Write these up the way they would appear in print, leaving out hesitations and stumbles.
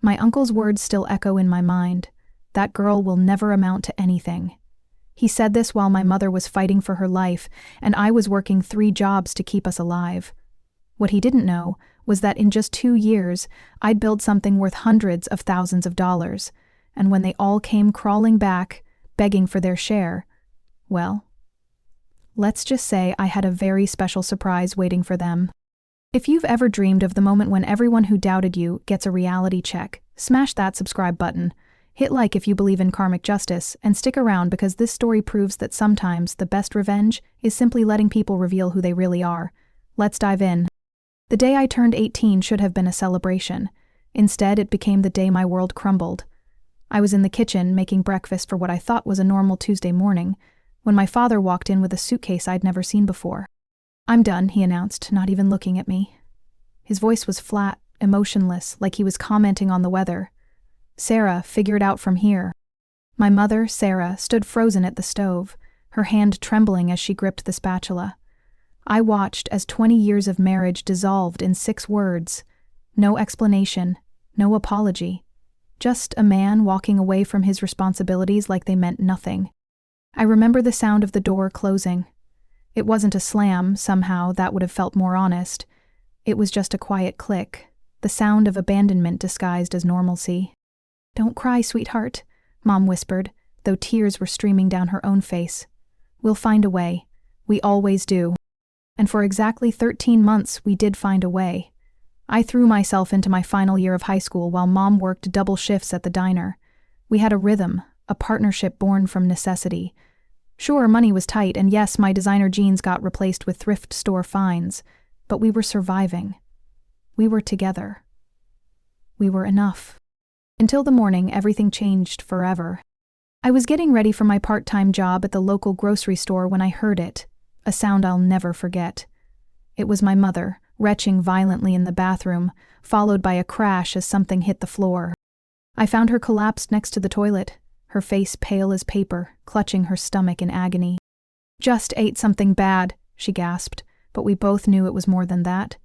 My uncle's words still echo in my mind. That girl will never amount to anything. He said this while my mother was fighting for her life, and I was working 3 jobs to keep us alive. What he didn't know was that in just 2 years, I'd built something worth hundreds of thousands of dollars, and when they all came crawling back, begging for their share, well, let's just say I had a very special surprise waiting for them. If you've ever dreamed of the moment when everyone who doubted you gets a reality check, smash that subscribe button. Hit like if you believe in karmic justice, and stick around because this story proves that sometimes the best revenge is simply letting people reveal who they really are. Let's dive in. The day I turned 18 should have been a celebration. Instead, it became the day my world crumbled. I was in the kitchen making breakfast for what I thought was a normal Tuesday morning, when my father walked in with a suitcase I'd never seen before. "I'm done," he announced, not even looking at me. His voice was flat, emotionless, like he was commenting on the weather. "Sarah, figure it out from here." My mother, Sarah, stood frozen at the stove, her hand trembling as she gripped the spatula. I watched as 20 years of marriage dissolved in 6 words. No explanation, no apology. Just a man walking away from his responsibilities like they meant nothing. I remember the sound of the door closing. It wasn't a slam, somehow that would have felt more honest. It was just a quiet click, the sound of abandonment disguised as normalcy. "Don't cry, sweetheart," Mom whispered, though tears were streaming down her own face. "We'll find a way. We always do." And for exactly 13 months, we did find a way. I threw myself into my final year of high school while Mom worked double shifts at the diner. We had a rhythm, a partnership born from necessity. Sure, money was tight, and yes, my designer jeans got replaced with thrift store finds, but we were surviving. We were together. We were enough. Until the morning, everything changed forever. I was getting ready for my part-time job at the local grocery store when I heard it, a sound I'll never forget. It was my mother, retching violently in the bathroom, followed by a crash as something hit the floor. I found her collapsed next to the toilet, her face pale as paper, clutching her stomach in agony. "Just ate something bad," she gasped, but we both knew it was more than that.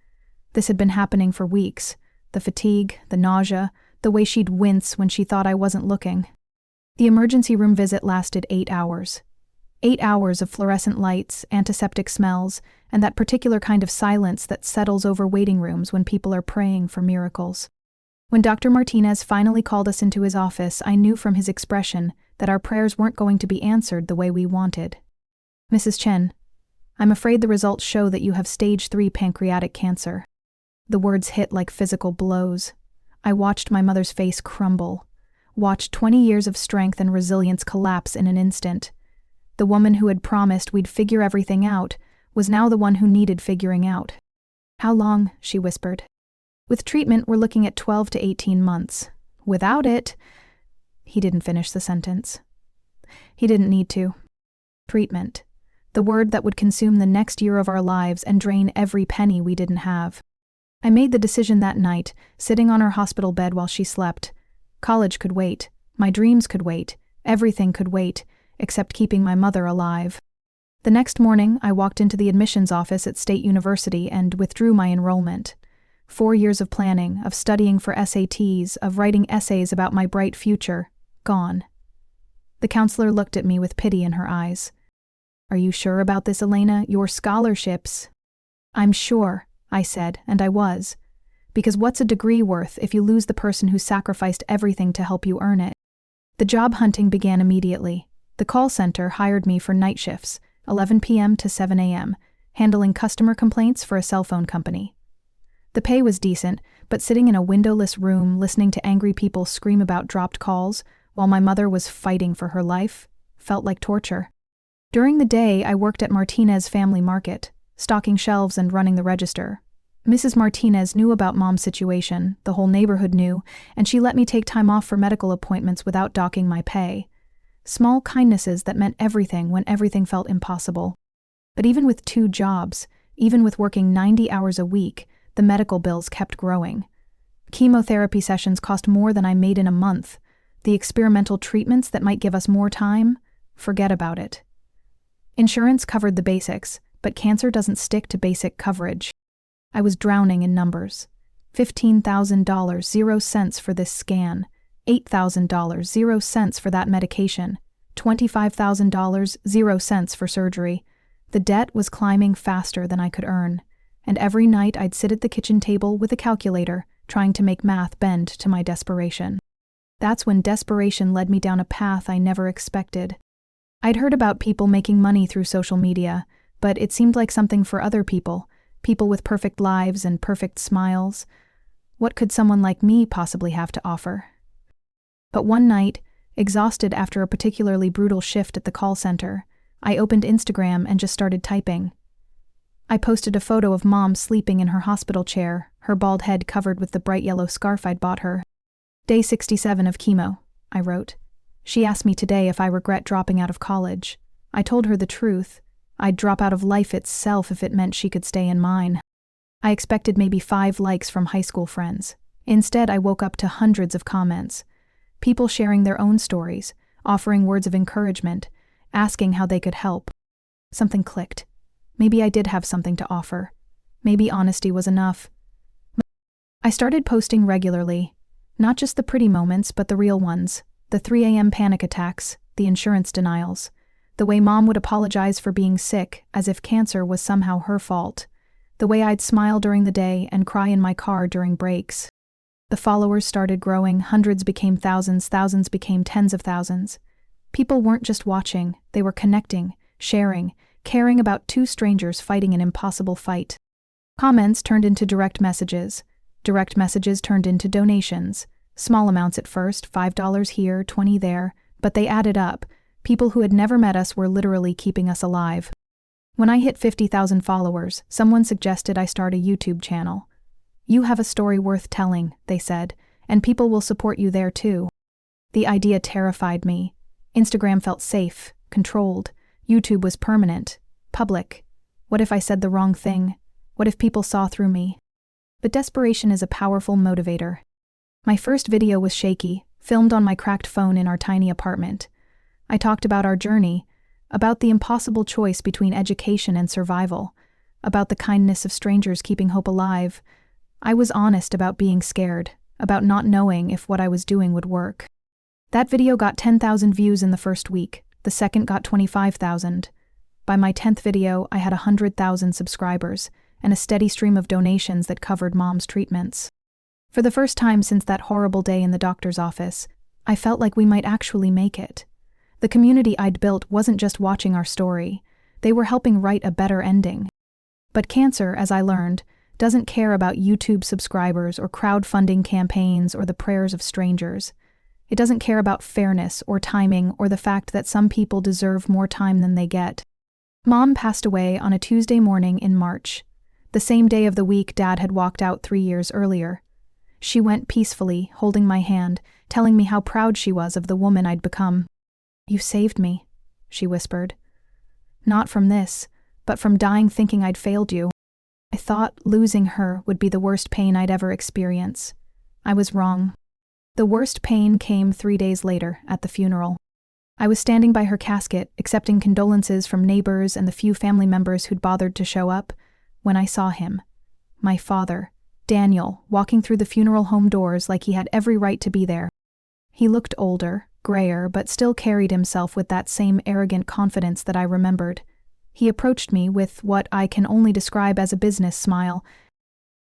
This had been happening for weeks. The fatigue, the nausea, the way she'd wince when she thought I wasn't looking. The emergency room visit lasted 8 hours. 8 hours of fluorescent lights, antiseptic smells, and that particular kind of silence that settles over waiting rooms when people are praying for miracles. When Dr. Martinez finally called us into his office, I knew from his expression that our prayers weren't going to be answered the way we wanted. "Mrs. Chen, I'm afraid the results show that you have stage 3 pancreatic cancer." The words hit like physical blows. I watched my mother's face crumble, watched 20 years of strength and resilience collapse in an instant. The woman who had promised we'd figure everything out was now the one who needed figuring out. "How long?" she whispered. "With treatment, we're looking at 12 to 18 months. Without it..." He didn't finish the sentence. He didn't need to. Treatment. The word that would consume the next year of our lives and drain every penny we didn't have. I made the decision that night, sitting on her hospital bed while she slept. College could wait. My dreams could wait. Everything could wait, except keeping my mother alive. The next morning, I walked into the admissions office at State University and withdrew my enrollment. 4 years of planning, of studying for SATs, of writing essays about my bright future, gone. The counselor looked at me with pity in her eyes. "Are you sure about this, Elena? Your scholarships..." "I'm sure," I said, and I was. Because what's a degree worth if you lose the person who sacrificed everything to help you earn it? The job hunting began immediately. The call center hired me for night shifts, 11 p.m. to 7 a.m., handling customer complaints for a cell phone company. The pay was decent, but sitting in a windowless room listening to angry people scream about dropped calls while my mother was fighting for her life felt like torture. During the day, I worked at Martinez Family Market, stocking shelves and running the register. Mrs. Martinez knew about Mom's situation, the whole neighborhood knew, and she let me take time off for medical appointments without docking my pay. Small kindnesses that meant everything when everything felt impossible. But even with 2 jobs, even with working 90 hours a week, the medical bills kept growing. Chemotherapy sessions cost more than I made in a month. The experimental treatments that might give us more time, forget about it. Insurance covered the basics, but cancer doesn't stick to basic coverage. I was drowning in numbers. $15,000, 0 cents for this scan. $8,000, 0 cents for that medication. $25,000, 0 cents for surgery. The debt was climbing faster than I could earn, and every night I'd sit at the kitchen table with a calculator, trying to make math bend to my desperation. That's when desperation led me down a path I never expected. I'd heard about people making money through social media, but it seemed like something for other people, people with perfect lives and perfect smiles. What could someone like me possibly have to offer? But one night, exhausted after a particularly brutal shift at the call center, I opened Instagram and just started typing. I posted a photo of Mom sleeping in her hospital chair, her bald head covered with the bright yellow scarf I'd bought her. Day 67 of chemo, I wrote. She asked me today if I regret dropping out of college. I told her the truth. I'd drop out of life itself if it meant she could stay in mine. I expected maybe 5 likes from high school friends. Instead, I woke up to hundreds of comments. People sharing their own stories, offering words of encouragement, asking how they could help. Something clicked. Maybe I did have something to offer. Maybe honesty was enough. I started posting regularly. Not just the pretty moments, but the real ones. The 3 a.m. panic attacks, the insurance denials. The way Mom would apologize for being sick, as if cancer was somehow her fault. The way I'd smile during the day and cry in my car during breaks. The followers started growing, hundreds became thousands, thousands became tens of thousands. People weren't just watching, they were connecting, sharing, caring about 2 strangers fighting an impossible fight. Comments turned into direct messages. Direct messages turned into donations. Small amounts at first, $5 here, $20 there, but they added up. People who had never met us were literally keeping us alive. When I hit 50,000 followers, someone suggested I start a YouTube channel. You have a story worth telling, they said, and people will support you there too. The idea terrified me. Instagram felt safe, controlled. YouTube was permanent, public. What if I said the wrong thing? What if people saw through me? But desperation is a powerful motivator. My first video was shaky, filmed on my cracked phone in our tiny apartment. I talked about our journey, about the impossible choice between education and survival, about the kindness of strangers keeping hope alive. I was honest about being scared, about not knowing if what I was doing would work. That video got 10,000 views in the first week, the second got 25,000. By my 10th video, I had 100,000 subscribers, and a steady stream of donations that covered Mom's treatments. For the first time since that horrible day in the doctor's office, I felt like we might actually make it. The community I'd built wasn't just watching our story, they were helping write a better ending. But cancer, as I learned, doesn't care about YouTube subscribers or crowdfunding campaigns or the prayers of strangers. It doesn't care about fairness or timing or the fact that some people deserve more time than they get. Mom passed away on a Tuesday morning in March, the same day of the week Dad had walked out 3 years earlier. She went peacefully, holding my hand, telling me how proud she was of the woman I'd become. "You saved me," she whispered. "Not from this, but from dying thinking I'd failed you." I thought losing her would be the worst pain I'd ever experience. I was wrong. The worst pain came 3 days later, at the funeral. I was standing by her casket, accepting condolences from neighbors and the few family members who'd bothered to show up, when I saw him. My father, Daniel, walking through the funeral home doors like he had every right to be there. He looked older, grayer, but still carried himself with that same arrogant confidence that I remembered. He approached me with what I can only describe as a business smile.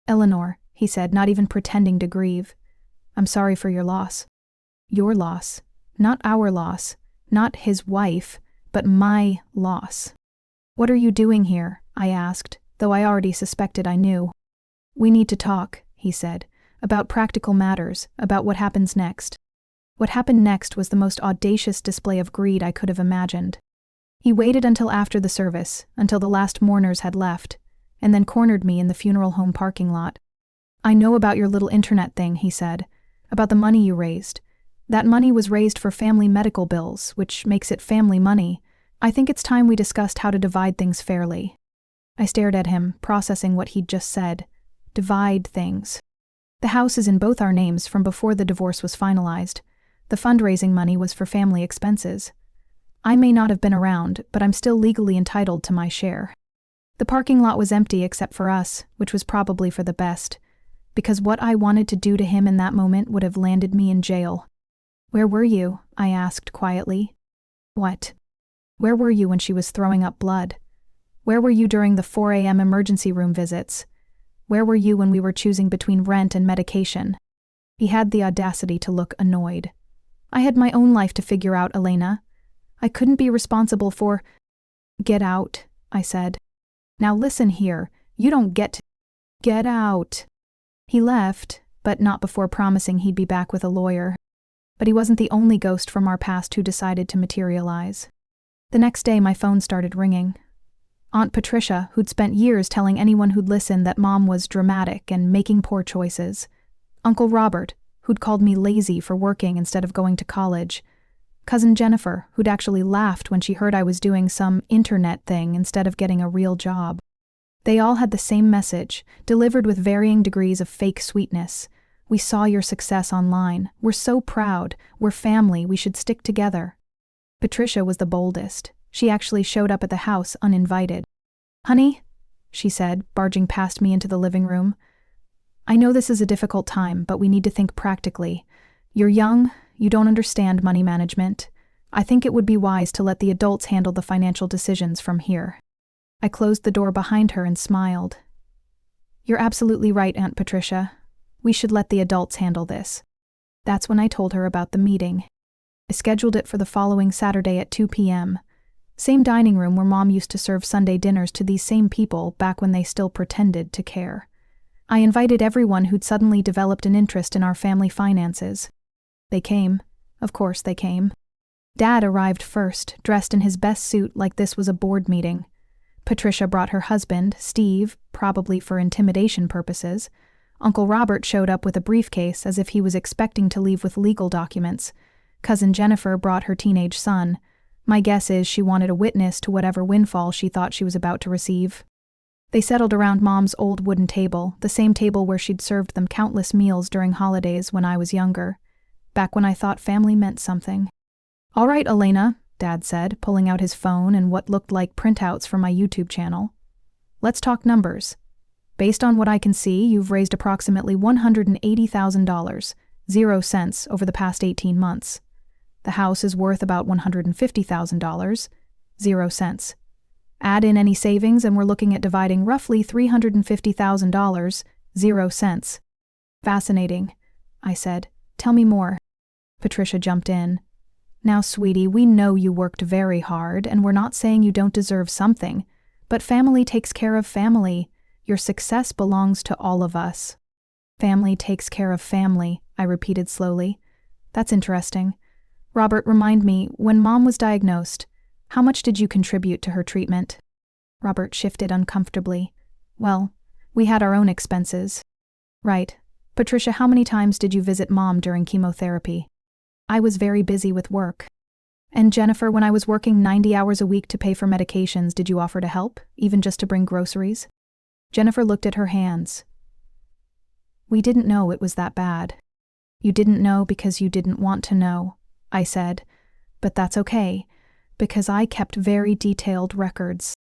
"Eleanor," he said, not even pretending to grieve. "I'm sorry for your loss." Your loss. Not our loss. Not his wife, but my loss. "What are you doing here?" I asked, though I already suspected I knew. "We need to talk," he said, "about practical matters, about what happens next." What happened next was the most audacious display of greed I could have imagined. He waited until after the service, until the last mourners had left, and then cornered me in the funeral home parking lot. "I know about your little internet thing," he said, "about the money you raised. That money was raised for family medical bills, which makes it family money. I think it's time we discussed how to divide things fairly." I stared at him, processing what he'd just said. Divide things. The house is in both our names from before the divorce was finalized. The fundraising money was for family expenses. I may not have been around, but I'm still legally entitled to my share. The parking lot was empty except for us, which was probably for the best. because what I wanted to do to him in that moment would have landed me in jail. "Where were you?" I asked quietly. "What? Where were you when she was throwing up blood? Where were you during the 4 a.m. emergency room visits? Where were you when we were choosing between rent and medication?" He had the audacity to look annoyed. "I had my own life to figure out, Elena. I couldn't be responsible for—" "Get out," I said. "Now listen here, you don't get to— Get out." He left, but not before promising he'd be back with a lawyer. But he wasn't the only ghost from our past who decided to materialize. The next day my phone started ringing. Aunt Patricia, who'd spent years telling anyone who'd listen that Mom was dramatic and making poor choices. Uncle Robert, who'd called me lazy for working instead of going to college. Cousin Jennifer, who'd actually laughed when she heard I was doing some internet thing instead of getting a real job. They all had the same message, delivered with varying degrees of fake sweetness. "We saw your success online. We're so proud. We're family. We should stick together." Patricia was the boldest. She actually showed up at the house uninvited. "Honey," she said, barging past me into the living room. "I know this is a difficult time, but we need to think practically. You're young, you don't understand money management. I think it would be wise to let the adults handle the financial decisions from here." I closed the door behind her and smiled. "You're absolutely right, Aunt Patricia. We should let the adults handle this." That's when I told her about the meeting. I scheduled it for the following Saturday at 2 p.m. Same dining room where Mom used to serve Sunday dinners to these same people back when they still pretended to care. I invited everyone who'd suddenly developed an interest in our family finances. They came. Of course they came. Dad arrived first, dressed in his best suit like this was a board meeting. Patricia brought her husband, Steve, probably for intimidation purposes. Uncle Robert showed up with a briefcase as if he was expecting to leave with legal documents. Cousin Jennifer brought her teenage son. My guess is she wanted a witness to whatever windfall she thought she was about to receive. They settled around Mom's old wooden table, the same table where she'd served them countless meals during holidays when I was younger, back when I thought family meant something. "All right, Elena," Dad said, pulling out his phone and what looked like printouts from my YouTube channel. "Let's talk numbers. Based on what I can see, you've raised approximately $180,000, 0 cents, over the past 18 months. The house is worth about $150,000, 0 cents. Add in any savings and we're looking at dividing roughly $350,000, 0 cents. "Fascinating," I said. "Tell me more." Patricia jumped in. "Now, sweetie, we know you worked very hard, and we're not saying you don't deserve something, but family takes care of family. Your success belongs to all of us." "Family takes care of family," I repeated slowly. "That's interesting. Robert, remind me, when Mom was diagnosed, how much did you contribute to her treatment?" Robert shifted uncomfortably. "Well, we had our own expenses." "Right. Patricia, how many times did you visit Mom during chemotherapy?" "I was very busy with work." "And Jennifer, when I was working 90 hours a week to pay for medications, did you offer to help, even just to bring groceries?" Jennifer looked at her hands. "We didn't know it was that bad." "You didn't know because you didn't want to know," I said. "But that's okay, because I kept very detailed records."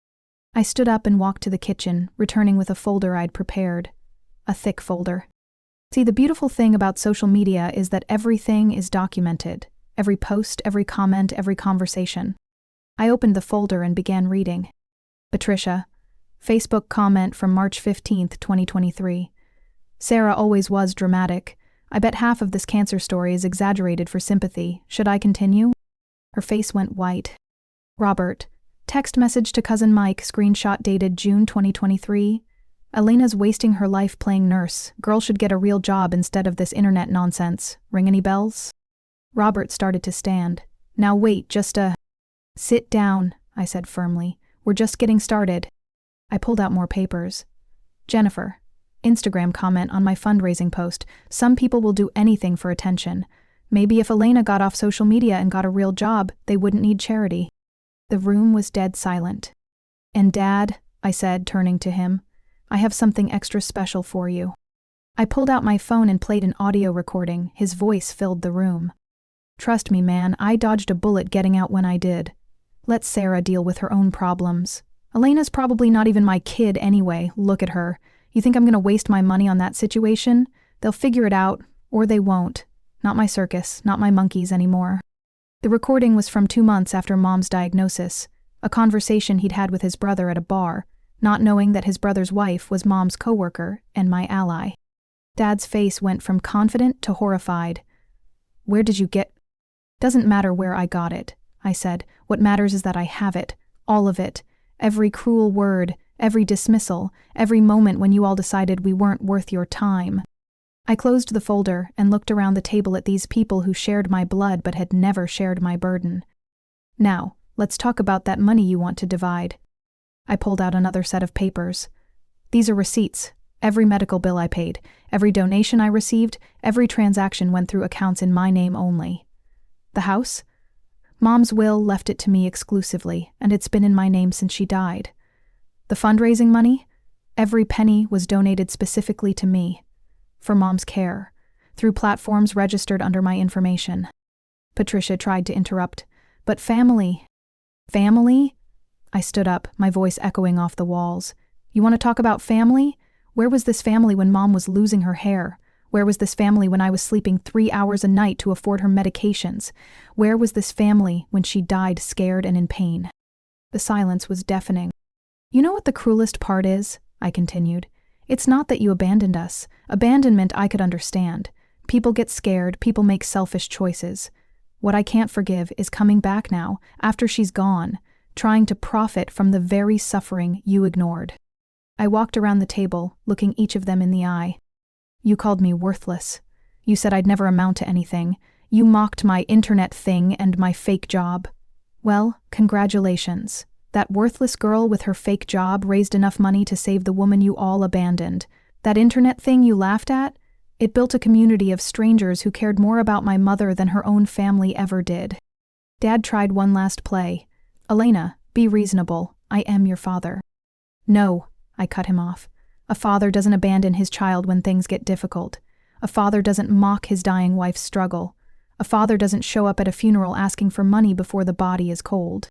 I stood up and walked to the kitchen, returning with a folder I'd prepared. A thick folder. See, the beautiful thing about social media is that everything is documented. Every post, every comment, every conversation. I opened the folder and began reading. Patricia. Facebook comment from March 15th, 2023. "Sarah always was dramatic. I bet half of this cancer story is exaggerated for sympathy. Should I continue?" Her face went white. Robert. Text message to cousin Mike, screenshot dated June 2023. "Elena's wasting her life playing nurse. Girl should get a real job instead of this internet nonsense. Ring any bells?" Robert started to stand. "Now wait, Sit down," I said firmly. "We're just getting started." I pulled out more papers. "Jennifer. Instagram comment on my fundraising post. Some people will do anything for attention. Maybe if Elena got off social media and got a real job, they wouldn't need charity." The room was dead silent. "And Dad," I said, turning to him, "I have something extra special for you." I pulled out my phone and played an audio recording. His voice filled the room. "Trust me, man, I dodged a bullet getting out when I did. Let Sarah deal with her own problems. Elena's probably not even my kid anyway. Look at her. You think I'm gonna waste my money on that situation? They'll figure it out, or they won't. Not my circus, not my monkeys anymore. The recording was from 2 months after Mom's diagnosis, a conversation he'd had with his brother at a bar, not knowing that his brother's wife was Mom's coworker and my ally. Dad's face went from confident to horrified. Where did you get? Doesn't matter where I got it, I said. What matters is that I have it, all of it. Every cruel word, every dismissal, every moment when you all decided we weren't worth your time. I closed the folder and looked around the table at these people who shared my blood but had never shared my burden. Now, let's talk about that money you want to divide. I pulled out another set of papers. These are receipts. Every medical bill I paid, every donation I received, every transaction went through accounts in my name only. The house? Mom's will left it to me exclusively, and it's been in my name since she died. The fundraising money? Every penny was donated specifically to me, for Mom's care, through platforms registered under my information. Patricia tried to interrupt, but family. Family? I stood up, my voice echoing off the walls. You want to talk about family? Where was this family when Mom was losing her hair? Where was this family when I was sleeping 3 hours a night to afford her medications? Where was this family when she died scared and in pain? The silence was deafening. You know what the cruelest part is? I continued. It's not that you abandoned us. Abandonment I could understand. People get scared, people make selfish choices. What I can't forgive is coming back now, after she's gone, trying to profit from the very suffering you ignored. I walked around the table, looking each of them in the eye. You called me worthless. You said I'd never amount to anything. You mocked my internet thing and my fake job. Well, congratulations. That worthless girl with her fake job raised enough money to save the woman you all abandoned. That internet thing you laughed at? It built a community of strangers who cared more about my mother than her own family ever did. Dad tried one last play. Elena, be reasonable. I am your father. No, I cut him off. A father doesn't abandon his child when things get difficult. A father doesn't mock his dying wife's struggle. A father doesn't show up at a funeral asking for money before the body is cold.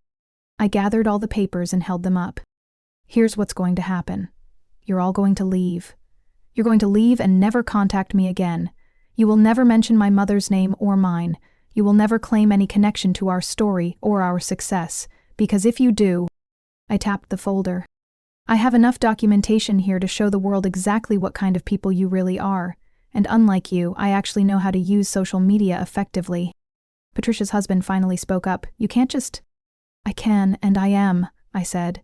I gathered all the papers and held them up. Here's what's going to happen. You're all going to leave. You're going to leave and never contact me again. You will never mention my mother's name or mine. You will never claim any connection to our story or our success, because if you do... I tapped the folder. I have enough documentation here to show the world exactly what kind of people you really are, and unlike you, I actually know how to use social media effectively. Patricia's husband finally spoke up. You can't just... I can, and I am, I said.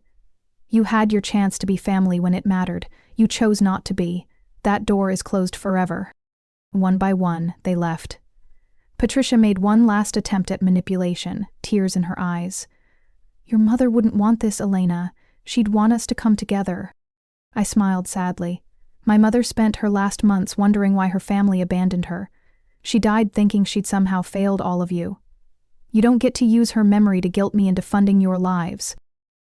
You had your chance to be family when it mattered. You chose not to be. That door is closed forever. One by one, they left. Patricia made one last attempt at manipulation, tears in her eyes. Your mother wouldn't want this, Elena. She'd want us to come together. I smiled sadly. My mother spent her last months wondering why her family abandoned her. She died thinking she'd somehow failed all of you. You don't get to use her memory to guilt me into funding your lives.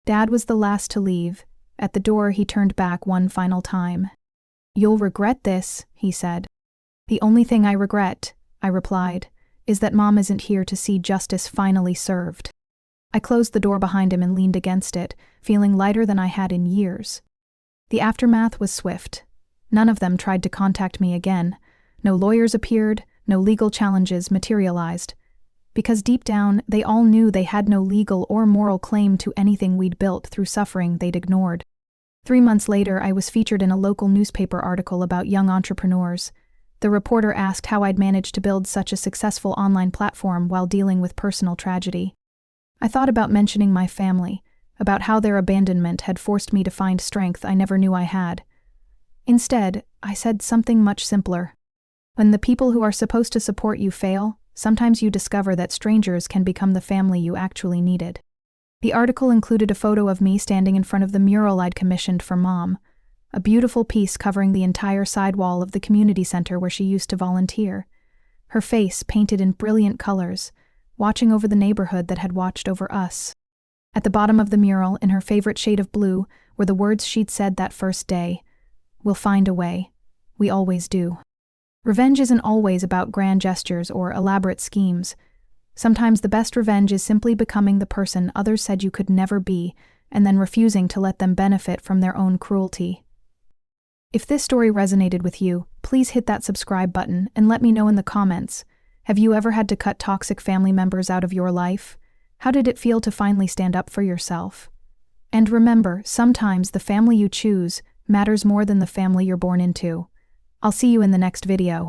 Dad was the last to leave. At the door, he turned back one final time. You'll regret this, he said. The only thing I regret, I replied, is that Mom isn't here to see justice finally served. I closed the door behind him and leaned against it, feeling lighter than I had in years. The aftermath was swift. None of them tried to contact me again. No lawyers appeared, no legal challenges materialized. Because deep down, they all knew they had no legal or moral claim to anything we'd built through suffering they'd ignored. 3 months later, I was featured in a local newspaper article about young entrepreneurs. The reporter asked how I'd managed to build such a successful online platform while dealing with personal tragedy. I thought about mentioning my family, about how their abandonment had forced me to find strength I never knew I had. Instead, I said something much simpler. When the people who are supposed to support you fail, sometimes you discover that strangers can become the family you actually needed. The article included a photo of me standing in front of the mural I'd commissioned for Mom, a beautiful piece covering the entire side wall of the community center where she used to volunteer. Her face painted in brilliant colors, watching over the neighborhood that had watched over us. At the bottom of the mural, in her favorite shade of blue, were the words she'd said that first day. We'll find a way. We always do. Revenge isn't always about grand gestures or elaborate schemes. Sometimes the best revenge is simply becoming the person others said you could never be, and then refusing to let them benefit from their own cruelty. If this story resonated with you, please hit that subscribe button and let me know in the comments. Have you ever had to cut toxic family members out of your life? How did it feel to finally stand up for yourself? And remember, sometimes the family you choose matters more than the family you're born into. I'll see you in the next video.